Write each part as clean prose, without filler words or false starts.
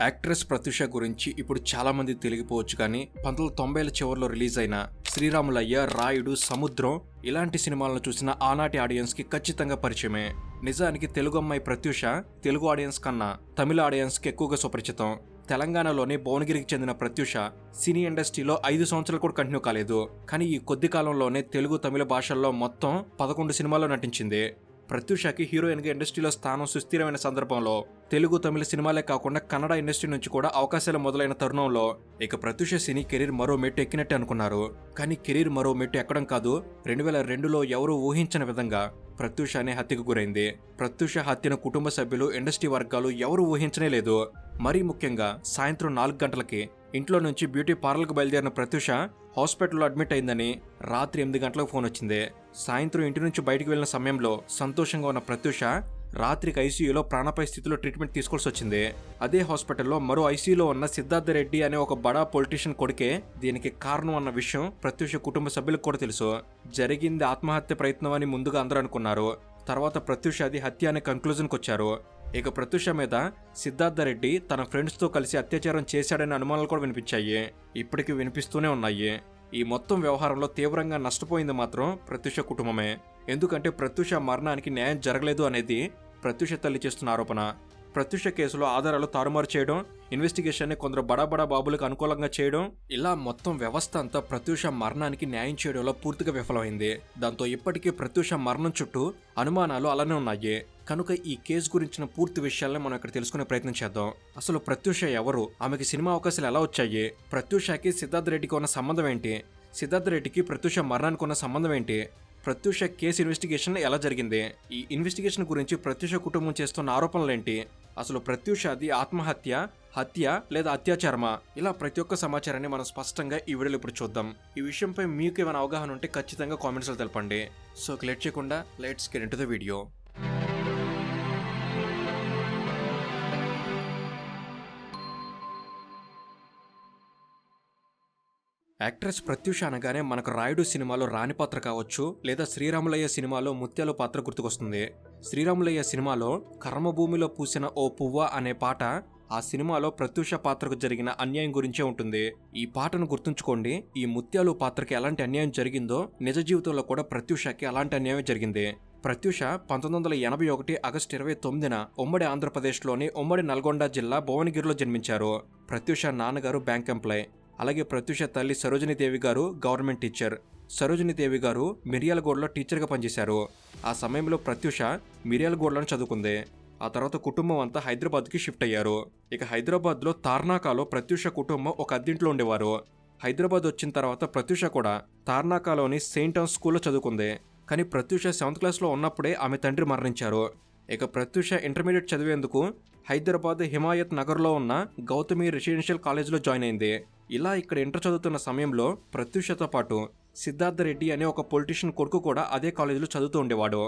Actress Pratyusha గురించి ఇప్పుడు చాలా మంది తెలియకపోవచ్చు కానీ 1990ల చివరిలో రిలీజ్ అయిన శ్రీరాములయ్య, రాయుడు, సముద్రం ఇలాంటి సినిమాలను చూసిన ఆనాటి ఆడియన్స్ కి ఖచ్చితంగా పరిచయమే. నిజానికి తెలుగు అమ్మాయి ప్రత్యూష తెలుగు ఆడియన్స్ కన్నా తమిళ ఆడియన్స్ కి ఎక్కువగా సుపరిచితం. తెలంగాణలోని భువనగిరికి చెందిన ప్రత్యూష సినీ ఇండస్ట్రీలో 5 సంవత్సరాలు కూడా కంటిన్యూ కాలేదు. కానీ ఈ కొద్ది కాలంలోనే తెలుగు, తమిళ భాషల్లో మొత్తం 11 సినిమాల్లో నటించింది. ప్రత్యూషకి హీరోయిన్ గా ఇండస్ట్రీలో స్థానం సుస్థిరమైన సందర్భంలో తెలుగు, తమిళ సినిమాలే కాకుండా కన్నడ ఇండస్ట్రీ నుంచి కూడా అవకాశాలు మొదలైన తరుణంలో ఇక ప్రత్యూష సినీ కెరీర్ మరో మెట్టు ఎక్కినట్టే అనుకున్నారు. కానీ కెరీర్ మరో మెట్టు ఎక్కడం కాదు, 2002లో ఎవరూ ఊహించని విధంగా ప్రత్యూష అనే హత్యకు గురైంది. ప్రత్యూష హత్యను కుటుంబ సభ్యులు, ఇండస్ట్రీ వర్గాలు ఎవరూ ఊహించనే లేదు. మరీ ముఖ్యంగా సాయంత్రం 4 గంటలకి ఇంట్లో నుంచి బ్యూటీ పార్లర్కు బయలుదేరిన ప్రత్యూష హాస్పిటల్లో అడ్మిట్ అయిందని రాత్రి 8 గంటలకు ఫోన్ వచ్చింది. సాయంత్రం ఇంటి నుంచి బయటకు వెళ్లిన సమయంలో సంతోషంగా ఉన్న ప్రత్యూష రాత్రికి ఐసీయూలో ప్రాణాపాయ స్థితిలో ట్రీట్మెంట్ తీసుకోవాల్సి వచ్చింది. అదే హాస్పిటల్లో మరో ఐసీయూలో ఉన్న సిద్ధార్థ రెడ్డి అనే ఒక బడా పొలిటీషియన్ కొడుకే దీనికి కారణం అన్న విషయం ప్రత్యూష కుటుంబ సభ్యులకు కూడా తెలుసు. జరిగింది ఆత్మహత్య ప్రయత్నం అని ముందుగా అందరూ అనుకున్నారు. తర్వాత ప్రత్యూష అది హత్య అనే కంక్లూజన్కి వచ్చారు. ఇక ప్రత్యూష మీద సిద్ధార్థ రెడ్డి తన ఫ్రెండ్స్ తో కలిసి అత్యాచారం చేశాడనే అనుమానాలు కూడా వినిపించాయి. ఇప్పటికీ వినిపిస్తూనే ఉన్నాయి. ఈ మొత్తం వ్యవహారంలో తీవ్రంగా నష్టపోయింది మాత్రం ప్రత్యూష కుటుంబమే. ఎందుకంటే ప్రత్యూష మరణానికి న్యాయం జరగలేదు అనేది ప్రత్యూష తల్లి చేస్తున్న ఆరోపణ. ప్రత్యూష కేసులో ఆధారాలు తారుమారు చేయడం, ఇన్వెస్టిగేషన్ ని కొందరు బడా బాబులకు అనుకూలంగా చేయడం, ఇలా మొత్తం వ్యవస్థ అంతా ప్రత్యూష మరణానికి న్యాయం చేయడంలో పూర్తిగా విఫలమైంది. దాంతో ఇప్పటికీ ప్రత్యూష మరణం చుట్టూ అనుమానాలు అలానే ఉన్నాయి. కనుక ఈ కేసు గురించిన పూర్తి విషయాలను మనం ఇక్కడ తెలుసుకునే ప్రయత్నం చేద్దాం. అసలు ప్రత్యూష ఎవరు, ఆమెకి సినిమా అవకాశాలు ఎలా వచ్చాయి, ప్రత్యూషకి సిద్ధార్థ రెడ్డికి ఉన్న సంబంధం ఏంటి, సిద్ధార్థ రెడ్డికి ప్రత్యూష మరణానికి ఉన్న సంబంధం ఏంటి, ప్రత్యూష కేసు ఇన్వెస్టిగేషన్ ఎలా జరిగింది, ఈ ఇన్వెస్టిగేషన్ గురించి ప్రత్యూష కుటుంబం చేస్తున్న ఆరోపణలేంటి, అసలు ప్రత్యూష అది ఆత్మహత్య, హత్య లేదా అత్యాచారమా, ఇలా ప్రతి ఒక్క సమాచారాన్ని మనం స్పష్టంగా ఈ వీడియోలో ఇప్పుడు చూద్దాం. ఈ విషయంపై మీకు ఏమైనా అవగాహన ఉంటే ఖచ్చితంగా కామెంట్స్ లో తెలపండి. సో లేట్ చేయకుండా let's get into the video. Actress Pratyusha అనగానే మనకు రాయుడు సినిమాలో రాణి పాత్ర కావచ్చు, లేదా శ్రీరాములయ్య సినిమాలో ముత్యాలు పాత్ర గుర్తుకొస్తుంది. శ్రీరాములయ్య సినిమాలో కర్మభూమిలో పూసిన ఓ పువ్వ అనే పాట ఆ సినిమాలో ప్రత్యూష పాత్రకు జరిగిన అన్యాయం గురించే ఉంటుంది. ఈ పాటను గుర్తుంచుకోండి. ఈ ముత్యాలు పాత్రకి ఎలాంటి అన్యాయం జరిగిందో నిజ జీవితంలో కూడా ప్రత్యూషకి అలాంటి అన్యాయం జరిగింది. ప్రత్యూష 1981 ఆగస్టు 29న ఉమ్మడి ఆంధ్రప్రదేశ్లోని ఉమ్మడి నల్గొండ జిల్లా భువనగిరిలో జన్మించారు. ప్రత్యూష నాన్నగారు బ్యాంక్ ఎంప్లాయ్. అలాగే ప్రత్యూష తల్లి సరోజినీదేవి గారు గవర్నమెంట్ టీచర్. సరోజినీదేవి గారు మిర్యాలగూడలో టీచర్గా పనిచేశారు. ఆ సమయంలో ప్రత్యూష మిర్యాలగూడలో చదువుకుంది. ఆ తర్వాత కుటుంబం అంతా హైదరాబాద్కి షిఫ్ట్ అయ్యారు. ఇక హైదరాబాద్లో తార్నాకాలో ప్రత్యూష కుటుంబం ఒక అద్దెంట్లో ఉండేవారు. హైదరాబాద్ వచ్చిన తర్వాత ప్రత్యూష కూడా తార్నాకాలోని సెయింట్ ఆన్స్ స్కూల్లో చదువుకుంది. కానీ ప్రత్యూష 7th క్లాస్లో ఉన్నప్పుడే ఆమె తండ్రి మరణించారు. ఇక ప్రత్యూష ఇంటర్మీడియట్ చదివేందుకు హైదరాబాద్ హిమాయత్ నగర్లో ఉన్న గౌతమి రెసిడెన్షియల్ కాలేజ్లో జాయిన్ అయింది. ఇలా ఇక్కడ ఇంటర్ చదువుతున్న సమయంలో ప్రత్యూషతో పాటు సిద్ధార్థ రెడ్డి అనే ఒక పొలిటీషియన్ కొడుకు కూడా అదే కాలేజీలో చదువుతూ ఉండేవాడు.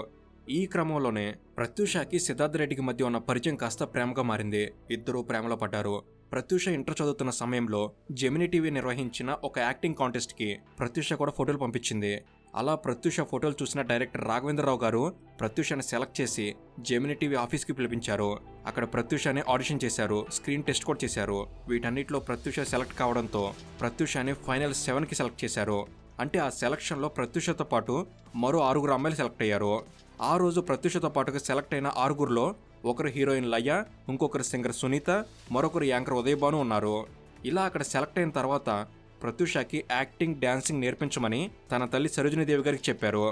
ఈ క్రమంలోనే ప్రత్యూషకి సిద్ధార్థ రెడ్డికి మధ్య ఉన్న పరిచయం కాస్త ప్రేమగా మారింది. ఇద్దరూ ప్రేమలో పడ్డారు. ప్రత్యూష ఇంటర్ చదువుతున్న సమయంలో జెమినీ టీవీ నిర్వహించిన ఒక యాక్టింగ్ కాంటెస్ట్ కి ప్రత్యూష కూడా ఫోటోలు పంపించింది. అలా ప్రత్యూష ఫోటోలు చూసిన డైరెక్టర్ రాఘవేంద్రరావు గారు ప్రత్యూషని సెలెక్ట్ చేసి జెమినీ టీవీ ఆఫీస్కి పిలిపించారు. అక్కడ ప్రత్యూషని ఆడిషన్ చేశారు, స్క్రీన్ టెస్ట్ కూడా చేశారు. వీటన్నిటిలో ప్రత్యూష సెలెక్ట్ కావడంతో ప్రత్యూషని ఫైనల్ 7కి సెలెక్ట్ చేశారు. అంటే ఆ సెలక్షన్లో ప్రత్యూషతో పాటు మరో 6 అమ్మాయిలు సెలెక్ట్ అయ్యారు. ఆ రోజు ప్రత్యూషతో పాటుగా సెలెక్ట్ అయిన 6గురిలో ఒకరు హీరోయిన్ లయ, ఇంకొకరు సింగర్ సునీత, మరొకరు యాంకర్ ఉదయభాను ఉన్నారు. ఇలా అక్కడ సెలెక్ట్ అయిన తర్వాత ప్రత్యూషకి యాక్టింగ్, డాన్సింగ్ నేర్పించమని తన తల్లి సరోజినీదేవి గారికి చెప్పారు.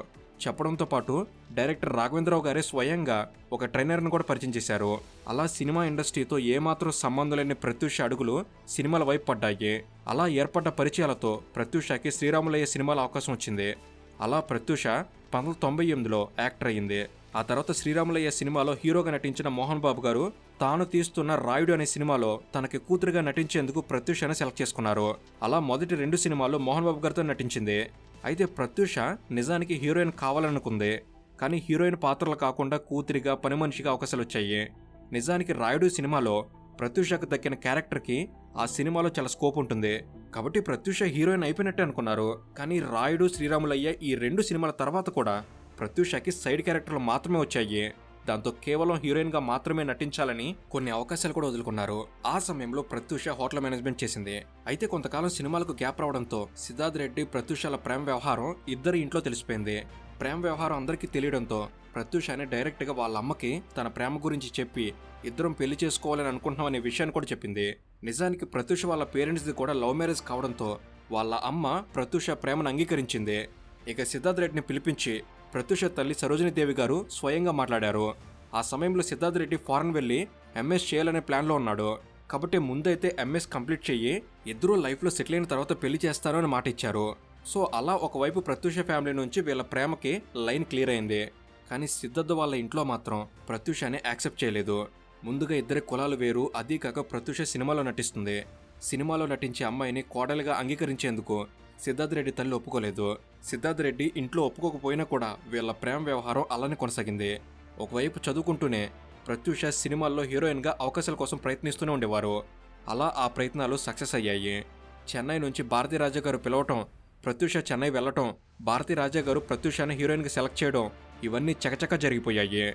చెప్పడంతో పాటు డైరెక్టర్ రాఘవేంద్రరావు గారే స్వయంగా ఒక ట్రైనర్ని కూడా పరిచయం చేశారు. అలా సినిమా ఇండస్ట్రీతో ఏమాత్రం సంబంధం లేని ప్రత్యూష అడుగులు సినిమాల వైపు పడ్డాయి. అలా ఏర్పడ్డ పరిచయాలతో ప్రత్యూషకి శ్రీరాములయ్య సినిమాల అవకాశం వచ్చింది. అలా ప్రత్యూష 1998లో యాక్టర్ అయ్యింది. ఆ తర్వాత శ్రీరాములయ్య సినిమాలో హీరోగా నటించిన మోహన్ బాబు గారు తాను తీస్తున్న రాయుడు అనే సినిమాలో తనకి కూతురుగా నటించేందుకు ప్రత్యూషను సెలెక్ట్ చేసుకున్నారు. అలా మొదటి 2 సినిమాల్లో మోహన్ బాబు గారితో నటించింది. అయితే ప్రత్యూష నిజానికి హీరోయిన్ కావాలనుకుంది. కానీ హీరోయిన్ పాత్రలు కాకుండా కూతురిగా, పని మనిషిగా అవకాశాలు వచ్చాయి. నిజానికి రాయుడు సినిమాలో ప్రత్యూషకు దక్కిన క్యారెక్టర్కి ఆ సినిమాలో చాలా స్కోప్ ఉంటుంది. కాబట్టి ప్రత్యూష హీరోయిన్ అయిపోయినట్టే అనుకున్నారు. కానీ రాయుడు, శ్రీరాములయ్య ఈ 2 సినిమాల తర్వాత కూడా ప్రత్యూషకి సైడ్ క్యారెక్టర్లు మాత్రమే వచ్చాయి. దాంతో కేవలం హీరోయిన్ గా మాత్రమే నటించాలని కొన్ని అవకాశాలు కూడా వదులుకున్నారు. ఆ సమయంలో ప్రత్యూష హోటల్ మేనేజ్మెంట్ చేసింది. అయితే కొంతకాలం సినిమాలకు గ్యాప్ రావడంతో సిద్ధార్థ్ రెడ్డి ప్రత్యూషల ప్రేమ వ్యవహారం ఇద్దరి ఇంట్లో తెలిసిపోయింది. ప్రేమ వ్యవహారం అందరికీ తెలియడంతో ప్రత్యూషని డైరెక్ట్ గా వాళ్ళ అమ్మకి తన ప్రేమ గురించి చెప్పి ఇద్దరం పెళ్లి చేసుకోవాలని అనుకుంటున్నాం అనే విషయాన్ని కూడా చెప్పింది. నిజానికి ప్రత్యూష వాళ్ళ పేరెంట్స్ది కూడా లవ్ మ్యారేజ్ కావడంతో వాళ్ళ అమ్మ ప్రత్యూష ప్రేమను అంగీకరించింది. ఇక సిద్ధార్థ్ రెడ్డిని పిలిపించి ప్రత్యూష తల్లి సరోజినీదేవి గారు స్వయంగా మాట్లాడారు. ఆ సమయంలో సిద్ధార్థ్ రెడ్డి ఫారెన్ వెళ్లి ఎంఎస్ చేయాలనే ప్లాన్లో ఉన్నాడు. కాబట్టి ముందైతే ఎంఎస్ కంప్లీట్ చెయ్యి, ఇద్దరూ లైఫ్లో సెటిల్ అయిన తర్వాత పెళ్లి చేస్తారు అని మాట ఇచ్చారు. సో అలా ఒకవైపు ప్రత్యూష ఫ్యామిలీ నుంచి వీళ్ళ ప్రేమకి లైన్ క్లియర్ అయింది. కానీ సిద్ధార్థ్ వాళ్ళ ఇంట్లో మాత్రం ప్రత్యూషని యాక్సెప్ట్ చేయలేదు. ముందుగా ఇద్దరి కులాలు వేరు, అదీ కాక ప్రత్యూష సినిమాలో నటిస్తుంది. సినిమాలో నటించే అమ్మాయిని కోడలుగా అంగీకరించేందుకు సిద్ధార్థ్ రెడ్డి తల్లి ఒప్పుకోలేదు. సిద్ధార్థ్ రెడ్డి ఇంట్లో ఒప్పుకోకపోయినా కూడా వీళ్ళ ప్రేమ వ్యవహారం అలానే కొనసాగింది. ఒకవైపు చదువుకుంటూనే ప్రత్యూష సినిమాల్లో హీరోయిన్గా అవకాశాల కోసం ప్రయత్నిస్తూనే ఉండేవారు. అలా ఆ ప్రయత్నాలు సక్సెస్ అయ్యాయి. చెన్నై నుంచి భారతీ రాజా గారు పిలవటం, ప్రత్యూష చెన్నై వెళ్లటం, భారతీ రాజా గారు ప్రత్యూషని హీరోయిన్గా సెలెక్ట్ చేయడం ఇవన్నీ చకచక జరిగిపోయాయి.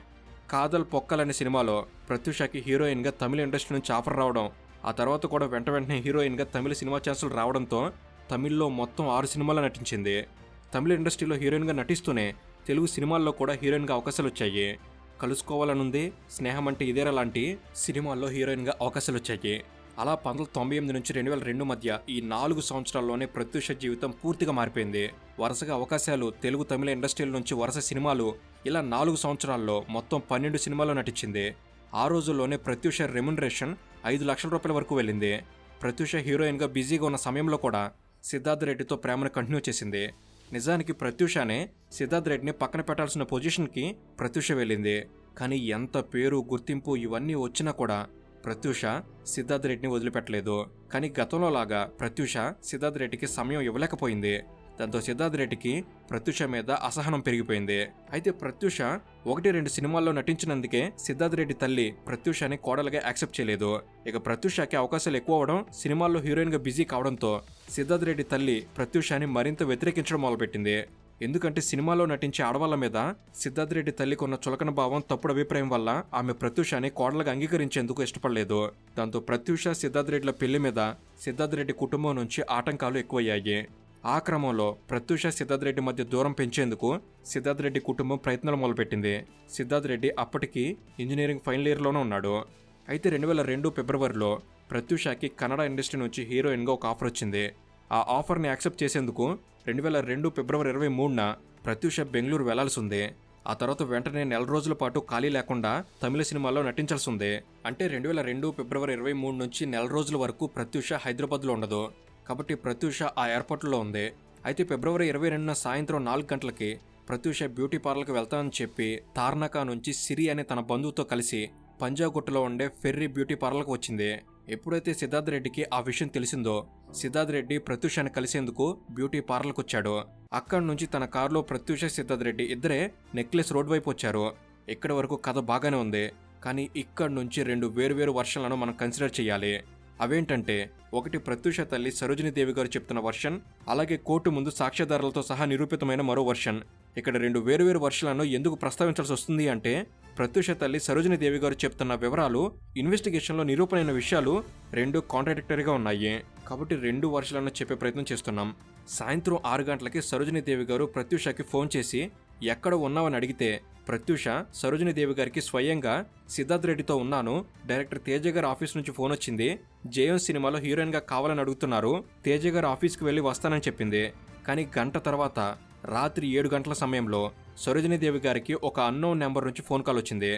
కాదల్ పొక్కల్ అనే సినిమాలో ప్రత్యూషకి హీరోయిన్గా తమిళ ఇండస్ట్రీ నుంచి ఆఫర్ రావడం, ఆ తర్వాత కూడా వెంటనే హీరోయిన్గా తమిళ సినిమా ఛాన్సులు రావడంతో తమిళ్లో మొత్తం 6 సినిమాల్లో నటించింది. తమిళ ఇండస్ట్రీలో హీరోయిన్గా నటిస్తూనే తెలుగు సినిమాల్లో కూడా హీరోయిన్గా అవకాశాలు వచ్చాయి. కలుసుకోవాలనుంది, స్నేహం అంటే ఇదేరా లాంటి సినిమాల్లో హీరోయిన్గా అవకాశాలు వచ్చాయి. అలా 1998 నుంచి 2002 మధ్య ఈ 4 సంవత్సరాల్లోనే ప్రత్యూష జీవితం పూర్తిగా మారిపోయింది. వరుసగా అవకాశాలు, తెలుగు తమిళ ఇండస్ట్రీల నుంచి వరుస సినిమాలు, ఇలా 4 సంవత్సరాల్లో మొత్తం 12 సినిమాల్లో నటించింది. ఆ రోజుల్లోనే ప్రత్యూష రెమ్యునరేషన్ 5 లక్షల రూపాయల వరకు వెళ్ళింది. ప్రత్యూష హీరోయిన్గా బిజీగా ఉన్న సమయంలో కూడా సిద్ధార్థ్ రెడ్డితో ప్రేమను కంటిన్యూ చేసింది. నిజానికి ప్రత్యూషనే సిద్ధార్థ్ రెడ్డిని పక్కన పెట్టాల్సిన పొజిషన్కి ప్రత్యూష వెళ్ళింది. కానీ ఎంత పేరు, గుర్తింపు ఇవన్నీ వచ్చినా కూడా ప్రత్యూష సిద్ధార్థ్ రెడ్డిని వదిలిపెట్టలేదు. కానీ గతంలో లాగా ప్రత్యూష సిద్ధార్థ్ రెడ్డికి సమయం ఇవ్వలేకపోయింది. దాంతో సిద్ధార్థ్ రెడ్డికి ప్రత్యూష మీద అసహనం పెరిగిపోయింది. అయితే ప్రత్యూష 1-2 సినిమాల్లో నటించినందుకే సిద్ధార్థ్ రెడ్డి తల్లి ప్రత్యూషని కోడలుగా యాక్సెప్ట్ చేయలేదు. ఇక ప్రత్యూషకి అవకాశాలు ఎక్కువ అవడం, సినిమాల్లో హీరోయిన్గా బిజీ కావడంతో సిద్ధార్థ్ రెడ్డి తల్లి ప్రత్యూషని మరింత వ్యతిరేకించడం మొదలుపెట్టింది. ఎందుకంటే సినిమాలో నటించే ఆడవాళ్ల మీద సిద్ధార్థ్ రెడ్డి తల్లికి ఉన్న చులకన భావం, తప్పుడు అభిప్రాయం వల్ల ఆమె ప్రత్యూషని కోడలుగా అంగీకరించేందుకు ఇష్టపడలేదు. దాంతో ప్రత్యూష సిద్ధార్థ్ రెడ్డిల పెళ్లి మీద సిద్ధార్థ్ రెడ్డి కుటుంబం నుంచి ఆటంకాలు ఎక్కువయ్యాయి. ఆ క్రమంలో ప్రత్యూష సిద్ధార్థ్ రెడ్డి మధ్య దూరం పెంచేందుకు సిద్ధార్థ్ రెడ్డి కుటుంబం ప్రయత్నాలు మొదలుపెట్టింది. సిద్ధార్థ్ రెడ్డి అప్పటికి ఇంజనీరింగ్ ఫైనల్ ఇయర్లోనే ఉన్నాడు. అయితే 2002 ఫిబ్రవరిలో ప్రత్యూషకి కన్నడ ఇండస్ట్రీ నుంచి హీరోయిన్గా ఒక ఆఫర్ వచ్చింది. ఆ ఆఫర్ని యాక్సెప్ట్ చేసేందుకు 2002 ఫిబ్రవరి 23న ప్రత్యూష బెంగళూరు వెళ్లాల్సి ఉంది. ఆ తర్వాత వెంటనే 4 రోజుల పాటు ఖాళీ లేకుండా తమిళ సినిమాల్లో నటించాల్సి ఉంది. అంటే 2002 ఫిబ్రవరి 23 నుంచి 4 రోజుల వరకు ప్రత్యూష హైదరాబాద్లో ఉండదు. కాబట్టి ప్రత్యూష ఆ ఎయిర్పోర్ట్లో ఉంది. అయితే ఫిబ్రవరి 22న సాయంత్రం 4 గంటలకి ప్రత్యూష బ్యూటీ పార్లర్కి వెళ్తానని చెప్పి తార్నాకా నుంచి సిరి అనే తన బంధువుతో కలిసి పంజాగుట్టలో ఉండే ఫెర్రీ బ్యూటీ పార్లర్కి వచ్చింది. ఎప్పుడైతే సిద్ధార్థ్ రెడ్డికి ఆ విషయం తెలిసిందో సిద్ధార్థ్ రెడ్డి ప్రత్యూషని కలిసేందుకు బ్యూటీ పార్లర్కి వచ్చాడు. అక్కడి నుంచి తన కారులో ప్రత్యూష, సిద్ధార్థ్ రెడ్డి ఇద్దరే నెక్లెస్ రోడ్ వైపు వచ్చారు. ఇక్కడి వరకు కథ బాగానే ఉంది. కానీ ఇక్కడి నుంచి 2 వేరువేరు వర్షన్లను మనం కన్సిడర్ చేయాలి. అవేంటంటే, ఒకటి ప్రత్యూష తల్లి సరోజినీదేవి గారు చెప్తున్న వర్షన్, అలాగే కోర్టు ముందు సాక్ష్యాధారాలతో సహా నిరూపితమైన మరో వర్షన్. ఇక్కడ 2 వేరువేరు వర్షన్లను ఎందుకు ప్రస్తావించాల్సి వస్తుంది అంటే, ప్రత్యూష తల్లి సరోజినీదేవి గారు చెప్తున్న వివరాలు, ఇన్వెస్టిగేషన్లో నిరూపణైన విషయాలు 2 కాంట్రాడిక్టరీగా ఉన్నాయి. కాబట్టి 2 వర్షన్లను చెప్పే ప్రయత్నం చేస్తున్నాం. సాయంత్రం 6 గంటలకి సరోజినీదేవి గారు ప్రత్యూషకి ఫోన్ చేసి ఎక్కడ ఉన్నావని అడిగితే, ప్రత్యూష సరోజినీదేవి గారికి స్వయంగా సిద్ధార్థ్ రెడ్డితో ఉన్నాను, డైరెక్టర్ తేజ గారి ఆఫీస్ నుంచి ఫోన్ వచ్చింది, జేఎం సినిమాలో హీరోయిన్గా కావాలని అడుగుతున్నారు, తేజ గారి ఆఫీస్కి వెళ్ళి వస్తానని చెప్పింది. కానీ గంట తర్వాత రాత్రి 7 గంటల సమయంలో సరోజినీదేవి గారికి ఒక అన్నోన్ నెంబర్ నుంచి ఫోన్ కాల్ వచ్చింది.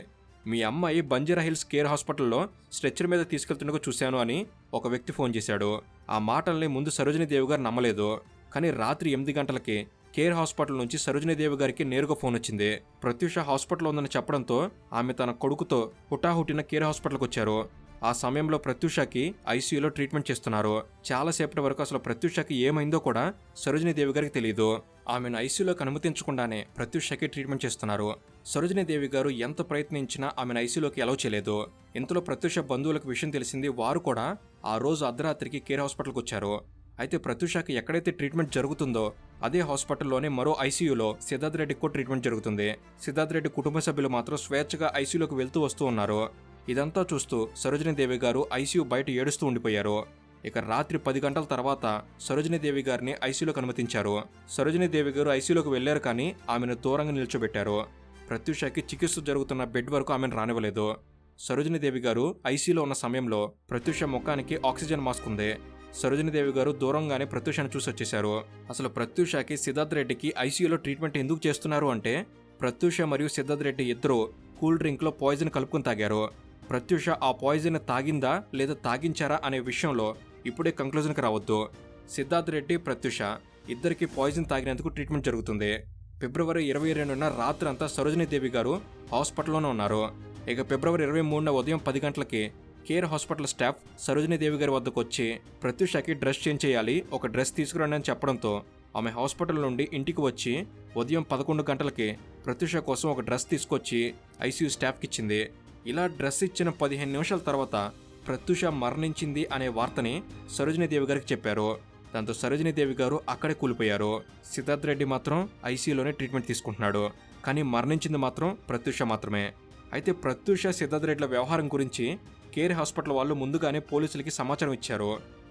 మీ అమ్మాయి బంజారా హిల్స్ కేర్ హాస్పిటల్లో స్ట్రెచ్చర్ మీద తీసుకెళ్తుండగా చూశాను అని ఒక వ్యక్తి ఫోన్ చేశాడు. ఆ మాటల్ని ముందు సరోజినీదేవి గారు నమ్మలేదు. కానీ రాత్రి 8 గంటలకి కేర్ హాస్పిటల్ నుంచి సరోజినీదేవి గారికి నేరుగా ఫోన్ వచ్చింది. ప్రత్యూష హాస్పిటల్లో ఉందని చెప్పడంతో ఆమె తన కొడుకుతో హుటాహుటిన కేర్ హాస్పిటల్కి వచ్చారు. ఆ సమయంలో ప్రత్యూషకి ఐసీయూలో ట్రీట్మెంట్ చేస్తున్నారు. చాలాసేపటి వరకు అసలు ప్రత్యూషకి ఏమైందో కూడా సరోజినీదేవి గారికి తెలియదు. ఆమెను ఐసీయూలోకి అనుమతించకుండానే ప్రత్యూషకి ట్రీట్మెంట్ చేస్తున్నారు. సరోజినీదేవి గారు ఎంత ప్రయత్నించినా ఆమెను ఐసీయూలోకి అలౌ చేయలేదు. ఇంతలో ప్రత్యూష బంధువులకు విషయం తెలిసింది. వారు కూడా ఆ రోజు అర్ధరాత్రికి కేర్ హాస్పిటల్కి వచ్చారు. అయితే ప్రత్యూషకి ఎక్కడైతే ట్రీట్మెంట్ జరుగుతుందో అదే హాస్పిటల్లోనే మరో ఐసీయూలో సిద్ధార్థ్ రెడ్డికి కూడా ట్రీట్మెంట్ జరుగుతుంది. సిద్ధార్థ్ రెడ్డి కుటుంబ సభ్యులు మాత్రం స్వేచ్ఛగా ఐసీయూలోకి వెళ్తూ వస్తూ ఉన్నారు. ఇదంతా చూస్తూ సరోజినీదేవి గారు ఐసీయూ బయట ఏడుస్తూ ఉండిపోయారు. ఇక రాత్రి 10 గంటల తర్వాత సరోజినీదేవి గారిని ఐసీయూలోకి అనుమతించారు. సరోజినీదేవి గారు ఐసీయూలోకి వెళ్లారు, కానీ ఆమెను దూరంగా నిల్చోబెట్టారు. ప్రత్యూషకి చికిత్స జరుగుతున్న బెడ్ వరకు ఆమెను రానివ్వలేదు. సరోజినీదేవి గారు ఐసీయూలో ఉన్న సమయంలో ప్రత్యూష ముఖానికి ఆక్సిజన్ మాస్క్ ఉంది. సరోజినీదేవి గారు దూరంగానే ప్రత్యూషను చూసి వచ్చేశారు. అసలు ప్రత్యూషకి సిద్ధార్థ్ రెడ్డికి ఐసీయూలో ట్రీట్మెంట్ ఎందుకు చేస్తున్నారు అంటే, ప్రత్యూష మరియు సిద్ధార్థ్ రెడ్డి ఇద్దరు కూల్ డ్రింక్లో పాయిజన్ కలుపుకుని తాగారు. ప్రత్యూష ఆ పాయిజన్ తాగిందా లేదా తాగించారా అనే విషయంలో ఇప్పుడే కంక్లూజన్కి రావద్దు. సిద్ధార్థ్ రెడ్డి, ప్రత్యూష ఇద్దరికి పాయిజన్ తాగినందుకు ట్రీట్మెంట్ జరుగుతుంది. ఫిబ్రవరి 22న రాత్రంతా సరోజినీదేవి గారు హాస్పిటల్లోనే ఉన్నారు. ఇక ఫిబ్రవరి 23న ఉదయం 10 గంటలకి కేర్ హాస్పిటల్ స్టాఫ్ సరోజినీదేవి గారి వద్దకు వచ్చి ప్రత్యూషకి డ్రెస్ చేంజ్ చేయాలి, ఒక డ్రెస్ తీసుకురండి అని చెప్పడంతో ఆమె హాస్పిటల్ నుండి ఇంటికి వచ్చి ఉదయం 11 గంటలకి ప్రత్యూష కోసం ఒక డ్రెస్ తీసుకొచ్చి ఐసీయూ స్టాఫ్కి ఇచ్చింది. ఇలా డ్రెస్ ఇచ్చిన 15 నిమిషాల తర్వాత ప్రత్యూష మరణించింది అనే వార్తని సరోజినీదేవి గారికి చెప్పారు. దాంతో సరోజినీదేవి గారు అక్కడే కూలిపోయారు. సిద్ధార్థ్ రెడ్డి మాత్రం ఐసీయూలోనే ట్రీట్మెంట్ తీసుకుంటున్నాడు, కానీ మరణించింది మాత్రం ప్రత్యూష మాత్రమే. అయితే ప్రత్యూష, సిద్ధార్థ్ రెడ్డిల వ్యవహారం గురించి కేర్ హాస్పిటల్ వాళ్ళు ముందుగానే పోలీసులకి సమాచారం ఇచ్చారు.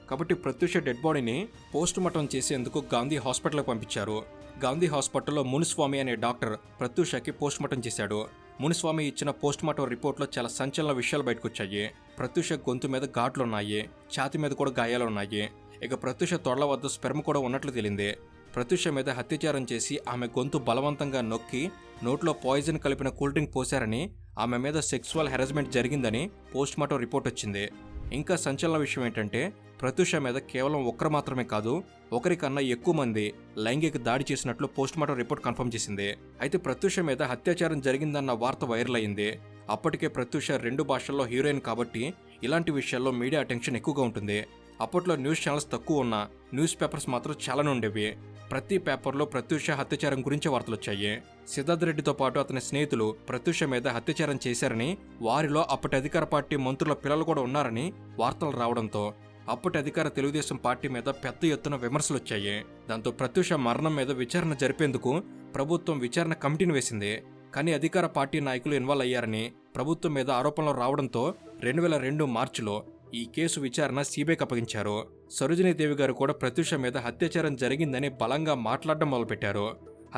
కాబట్టి ప్రత్యూష డెడ్ బాడీని పోస్ట్ మార్టం చేసేందుకు గాంధీ హాస్పిటల్కి పంపించారు. గాంధీ హాస్పిటల్లో మునుస్వామి అనే డాక్టర్ ప్రత్యూషకి పోస్ట్ మార్టం చేశాడు. మునుస్వామి ఇచ్చిన పోస్ట్ మార్టం రిపోర్ట్లో చాలా సంచలన విషయాలు బయటకొచ్చాయి. ప్రత్యూష గొంతు మీద ఘాట్లున్నాయి, ఛాతి మీద కూడా గాయాలున్నాయి. ఇక ప్రత్యూష తొడల వద్ద స్పెర్మ్ కూడా ఉన్నట్లు తేలింది. ప్రత్యూష మీద హత్యాచారం చేసి ఆమె గొంతు బలవంతంగా నొక్కి నోట్లో పాయిజన్ కలిపిన కూల్ డ్రింక్ పోశారని, ఆమె మీద సెక్సువల్ హెరాస్మెంట్ జరిగిందని పోస్ట్ మార్టం రిపోర్ట్ వచ్చింది. ఇంకా సంచలన విషయం ఏంటంటే, ప్రత్యూష మీద కేవలం ఒక్కరు మాత్రమే కాదు, ఒకరికన్నా ఎక్కువ మంది లైంగిక దాడి చేసినట్లు పోస్ట్ మార్టం రిపోర్ట్ కన్ఫర్మ్ చేసింది. అయితే ప్రత్యూష మీద అత్యాచారం జరిగిందన్న వార్త వైరల్ అయింది. అప్పటికే ప్రత్యూష 2 భాషల్లో హీరోయిన్ కాబట్టి ఇలాంటి విషయాల్లో మీడియా అటెన్షన్ ఎక్కువగా ఉంటుంది. అప్పట్లో న్యూస్ ఛానల్స్ తక్కువ ఉన్నా న్యూస్ పేపర్స్ మాత్రం చాలానే ఉండేవి. ప్రతి పేపర్లో ప్రత్యూష హత్యాచారం గురించి వార్తలు వచ్చాయి. సిద్ధార్థ్ రెడ్డితో పాటు అతని స్నేహితులు ప్రత్యూష మీద హత్యాచారం చేశారని, వారిలో అప్పటి అధికార పార్టీ మంత్రుల పిల్లలు కూడా ఉన్నారని వార్తలు రావడంతో అప్పటి అధికార తెలుగుదేశం పార్టీ మీద పెద్ద ఎత్తున విమర్శలు వచ్చాయి. దాంతో ప్రత్యూష మరణం మీద విచారణ జరిపేందుకు ప్రభుత్వం విచారణ కమిటీని వేసింది. కానీ అధికార పార్టీ నాయకులు ఇన్వాల్వ్ అయ్యారని ప్రభుత్వం మీద ఆరోపణలు రావడంతో 2002 మార్చిలో ఈ కేసు విచారణ సీబీఐకి అప్పగించారు. సరోజినీదేవి గారు కూడా ప్రత్యూష మీద అత్యాచారం జరిగిందని బలంగా మాట్లాడడం మొదలుపెట్టారు.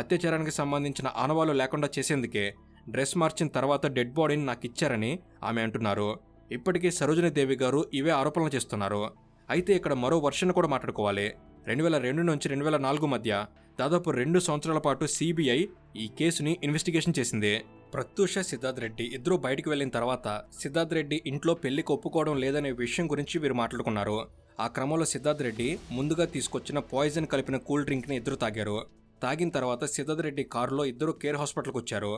అత్యాచారానికి సంబంధించిన ఆనవాళ్లు లేకుండా చేసేందుకే డ్రెస్ మార్చిన తర్వాత డెడ్ బాడీని నాకు ఇచ్చారని ఆమె అంటున్నారు. ఇప్పటికీ సరోజినీదేవి గారు ఇవే ఆరోపణలు చేస్తున్నారు. అయితే ఇక్కడ మరో వర్షన్ కూడా మాట్లాడుకోవాలి. 2002 నుంచి 2004 మధ్య దాదాపు 2 సంవత్సరాల పాటు సీబీఐ ఈ కేసుని ఇన్వెస్టిగేషన్ చేసింది. ప్రత్యూష, సిద్ధార్థ్ రెడ్డి ఇద్దరూ బయటికి వెళ్లిన తర్వాత సిద్ధార్థ్ రెడ్డి ఇంట్లో పెళ్లికి ఒప్పుకోవడం లేదనే విషయం గురించి వీరు మాట్లాడుకున్నారు. ఆ క్రమంలో సిద్ధార్థ్ రెడ్డి ముందుగా తీసుకొచ్చిన పాయిజన్ కలిపిన కూల్ డ్రింక్ని ఇద్దరు తాగారు. తాగిన తర్వాత సిద్ధార్థ్ రెడ్డి కారులో ఇద్దరు కేర్ హాస్పిటల్కి వచ్చారు.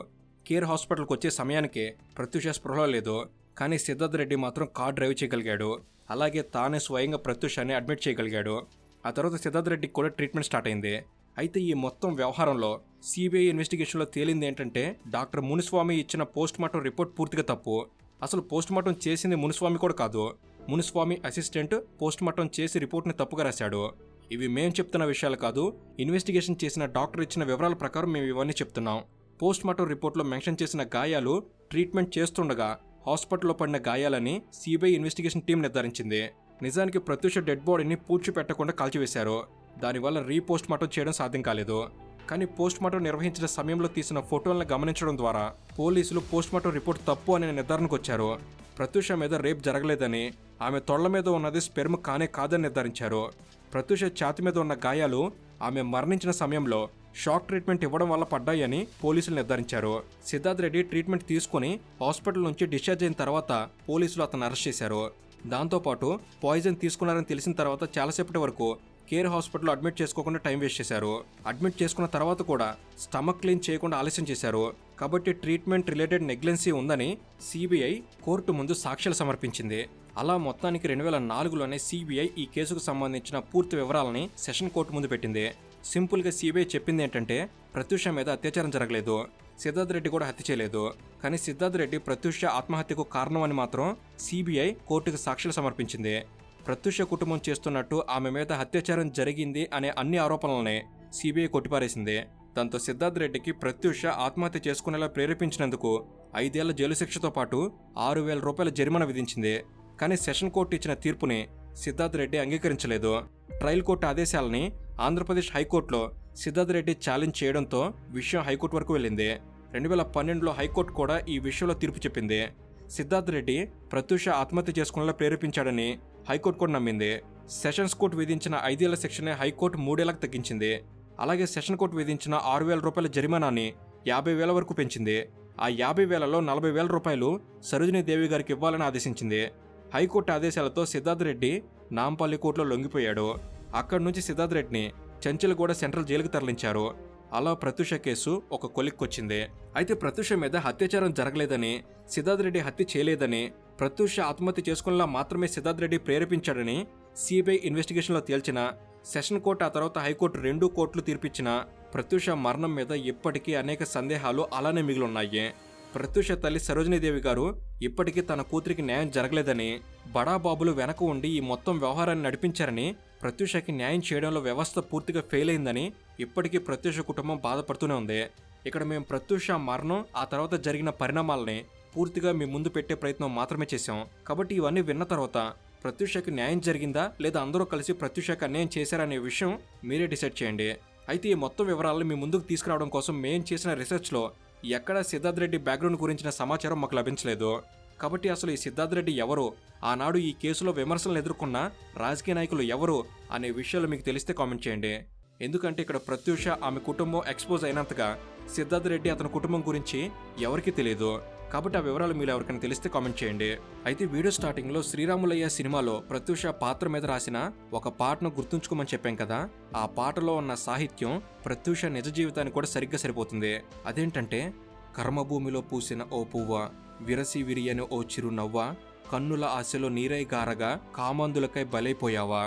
కేర్ హాస్పిటల్కి వచ్చే సమయానికి ప్రత్యూష స్పృహలో లేదు, కానీ సిద్ధార్థ్ రెడ్డి మాత్రం కార్ డ్రైవ్ చేయగలిగాడు. అలాగే తానే స్వయంగా ప్రత్యూషాన్ని అడ్మిట్ చేయగలిగాడు. ఆ తర్వాత సిద్ధార్థ్ రెడ్డికి కూడా ట్రీట్మెంట్ స్టార్ట్ అయింది. అయితే ఈ మొత్తం వ్యవహారంలో సిబిఐ ఇన్వెస్టిగేషన్లో తేలింది ఏంటంటే, డాక్టర్ మునుస్వామి ఇచ్చిన పోస్ట్ మార్టం రిపోర్ట్ పూర్తిగా తప్పు. అసలు పోస్ట్ మార్టం చేసింది మునుస్వామి కూడా కాదు, మునుస్వామి అసిస్టెంట్ పోస్ట్ మార్టం చేసి రిపోర్ట్ని తప్పుగా రాశాడు. ఇవి మేం చెప్తున్న విషయాలు కాదు, ఇన్వెస్టిగేషన్ చేసిన డాక్టర్ ఇచ్చిన వివరాల ప్రకారం మేము ఇవన్నీ చెప్తున్నాం. పోస్ట్ మార్టం రిపోర్ట్లో మెన్షన్ చేసిన గాయాలు ట్రీట్మెంట్ చేస్తుండగా హాస్పిటల్లో పడిన గాయాలని సిబిఐ ఇన్వెస్టిగేషన్ టీం నిర్ధారించింది. నిజానికి ప్రత్యూష డెడ్ బాడీని పూడ్చిపెట్టకుండా కాల్చివేశారు. దానివల్ల రీపోస్ట్ మార్టం చేయడం సాధ్యం కాలేదు. కానీ పోస్ట్ మార్టం నిర్వహించిన సమయంలో తీసిన ఫోటోలను గమనించడం ద్వారా పోలీసులు పోస్ట్ మార్టం రిపోర్ట్ తప్పు అనే నిర్ధారణకు వచ్చారు. ప్రత్యూష మీద రేప్ జరగలేదని, ఆమె తొళ్ల మీద ఉన్నది స్పెర్మ్ కానే కాదని నిర్ధారించారు. ప్రత్యూష ఛాతి మీద ఉన్న గాయాలు ఆమె మరణించిన సమయంలో షాక్ ట్రీట్మెంట్ ఇవ్వడం వల్ల పడ్డాయని పోలీసులు నిర్ధారించారు. సిద్ధార్థ్ రెడ్డి ట్రీట్మెంట్ తీసుకుని హాస్పిటల్ నుంచి డిశ్చార్జ్ అయిన తర్వాత పోలీసులు అతను అరెస్ట్ చేశారు. దాంతోపాటు పాయిజన్ తీసుకున్నారని తెలిసిన తర్వాత చాలాసేపటి వరకు కేర్ హాస్పిటల్లో అడ్మిట్ చేసుకోకుండా టైం వేస్ట్ చేశారు. అడ్మిట్ చేసుకున్న తర్వాత కూడా స్టమక్ క్లీన్ చేయకుండా ఆలస్యం చేశారు. కాబట్టి ట్రీట్మెంట్ రిలేటెడ్ నెగ్లెన్సీ ఉందని సిబిఐ కోర్టు ముందు సాక్ష్యాలు సమర్పించింది. అలా మొత్తానికి 2004లోనే సిబిఐ ఈ కేసుకు సంబంధించిన పూర్తి వివరాలని సెషన్ కోర్టు ముందు పెట్టింది. సింపుల్గా సిబిఐ చెప్పింది ఏంటంటే, ప్రత్యూష మీద అత్యాచారం జరగలేదు, సిద్ధార్థ్ రెడ్డి కూడా హత్య చేయలేదు. కానీ సిద్ధార్థ్ రెడ్డి ప్రత్యూష ఆత్మహత్యకు కారణం అని మాత్రం సిబిఐ కోర్టుకు సాక్ష్యాలు సమర్పించింది. ప్రత్యూష కుటుంబం చేస్తున్నట్టు ఆమె మీద అత్యాచారం జరిగింది అనే అన్ని ఆరోపణలనే సిబిఐ కొట్టిపారేసింది. దాంతో సిద్ధార్థ్ రెడ్డికి ప్రత్యూష ఆత్మహత్య చేసుకునేలా ప్రేరేపించినందుకు 5 ఏళ్ల జైలు శిక్షతో పాటు 6,000 రూపాయల జరిమానా విధించింది. కానీ సెషన్ కోర్టు ఇచ్చిన తీర్పుని సిద్ధార్థ్ రెడ్డి అంగీకరించలేదు. ట్రయల్ కోర్టు ఆదేశాలని ఆంధ్రప్రదేశ్ హైకోర్టులో సిద్ధార్థ్ రెడ్డి ఛాలెంజ్ చేయడంతో విషయం హైకోర్టు వరకు వెళ్ళింది. 2012లో హైకోర్టు కూడా ఈ విషయంలో తీర్పు చెప్పింది. సిద్ధార్థ్ రెడ్డి ప్రత్యూష ఆత్మహత్య చేసుకునేలా ప్రేరేపించాడని హైకోర్టు కూడా నమ్మింది. సెషన్స్ కోర్టు విధించిన 5 ఏళ్ల శిక్షనే హైకోర్టు 3 ఏళ్లకు తగ్గించింది. అలాగే సెషన్ కోర్టు విధించిన 6,000 రూపాయల జరిమానాని 50,000 వరకు పెంచింది. ఆ 50,000లో 40,000 రూపాయలు సరోజినీదేవి గారికి ఇవ్వాలని ఆదేశించింది. హైకోర్టు ఆదేశాలతో సిద్ధార్థ్ రెడ్డి నాంపల్లి కోర్టులో లొంగిపోయాడు. అక్కడి నుంచి సిద్ధార్థ్ రెడ్డిని చంచల్గూడ సెంట్రల్ జైలుకి తరలించారు. అలా ప్రత్యూష కేసు ఒక కొలిక్కొచ్చింది. అయితే ప్రత్యూష మీద అత్యాచారం జరగలేదని, సిద్ధార్థ్ రెడ్డి హత్య చేయలేదని, ప్రత్యూష ఆత్మహత్య చేసుకునేలా మాత్రమే సిద్ధార్థ్ రెడ్డి ప్రేరేపించాడని సిబిఐ ఇన్వెస్టిగేషన్లో తేల్చిన సెషన్ కోర్టు ఆ తర్వాత హైకోర్టు 2 కోర్టులు తీర్పిచ్చిన ప్రత్యూష మరణం మీద ఇప్పటికీ అనేక సందేహాలు అలానే మిగిలిన్నాయి. ప్రత్యూష తల్లి సరోజినీదేవి గారు ఇప్పటికీ తన కూతురికి న్యాయం జరగలేదని, బడాబాబులు వెనక ఉండి ఈ మొత్తం వ్యవహారాన్ని నడిపించారని, ప్రత్యూషకి న్యాయం చేయడంలో వ్యవస్థ పూర్తిగా ఫెయిల్ అయిందని ఇప్పటికీ ప్రత్యూష కుటుంబం బాధపడుతూనే ఉంది. ఇక్కడ మేము ప్రత్యూష మరణం ఆ తర్వాత జరిగిన పరిణామాలని పూర్తిగా మీ ముందు పెట్టే ప్రయత్నం మాత్రమే చేశాం. కాబట్టి ఇవన్నీ విన్న తర్వాత ప్రత్యూషకి న్యాయం జరిగిందా లేదా అందరూ కలిసి ప్రత్యూషకి అన్యాయం చేశారనే విషయం మీరే డిసైడ్ చేయండి. అయితే ఈ మొత్తం వివరాలను మీ ముందుకు తీసుకురావడం కోసం మేము చేసిన రీసెర్చ్లో ఎక్కడా సిద్ధార్థ్ రెడ్డి బ్యాక్గ్రౌండ్ గురించిన సమాచారం మాకు లభించలేదు. కాబట్టి అసలు ఈ సిద్ధార్థ్ రెడ్డి ఎవరు, ఆనాడు ఈ కేసులో విమర్శలను ఎదుర్కొన్న రాజకీయ నాయకులు ఎవరు అనే విషయాలు మీకు తెలిస్తే కామెంట్ చేయండి. ఎందుకంటే ఇక్కడ ప్రత్యూష ఆమె కుటుంబం ఎక్స్పోజ్ అయినంతగా సిద్ధార్థ్ రెడ్డి అతని కుటుంబం గురించి ఎవరికీ తెలియదు. కాబట్టి ఆ వివరాలు మీరు ఎవరికైనా తెలిస్తే కామెంట్ చేయండి. అయితే వీడియో స్టార్టింగ్లో శ్రీరాములయ్య సినిమాలో ప్రత్యూష పాత్ర మీద రాసిన ఒక పాటను గుర్తుంచుకోమని చెప్పాం కదా. ఆ పాటలో ఉన్న సాహిత్యం ప్రత్యూష నిజ జీవితానికి కూడా సరిగ్గా సరిపోతుంది. అదేంటంటే, కర్మభూమిలో పూసిన ఓ పువ్వ, విరసి విరియని ఓ చిరునవ్వ, కన్నుల ఆశలో నీరై గారగా కామందులకై బలైపోయావా.